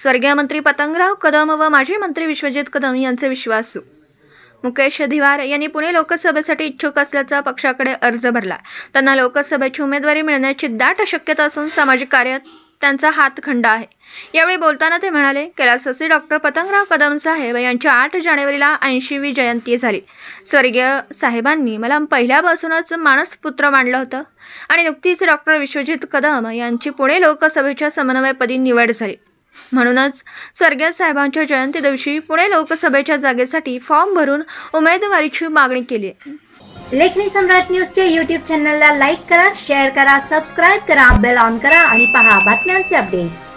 स्वर्गीय मंत्री पतंगराव कदम व माजी मंत्री विश्वजित कदम यांचे विश्वासू मुकेश धिवार यांनी पुणे लोकसभेसाठी इच्छुक असल्याचा पक्षाकडे अर्ज भरला। त्यांना लोकसभेची उमेदवारी मिळण्याची दाट शक्यता असून सामाजिक कार्यात त्यांचा हातखंडा आहे। यावेळी बोलताना ते म्हणाले, कैलासवासी डॉक्टर पतंगराव कदम साहेब यांच्या 8 जानेवारीला 80वी जयंती झाली। स्वर्गीय साहेबांनी मला पहिल्यापासूनच मानसपुत्र मानलं होतं आणि नुकतीच डॉक्टर विश्वजित कदम यांची पुणे लोकसभेच्या समन्वयपदी निवड झाली। म्हणूनच स्वर्गीय साहेबांच्या जयंती दिवशी पुणे लोकसभेच्या जागेसाठी फॉर्म भरून उमेदवारीची मागणी केली आहे। लेखनी सम्राट न्यूजच्या YouTube चॅनलला लाईक करा, शेअर करा, सबस्क्राइब करा, बेल ऑन करा आणि पहा बातम्यांचे अपडेट्स।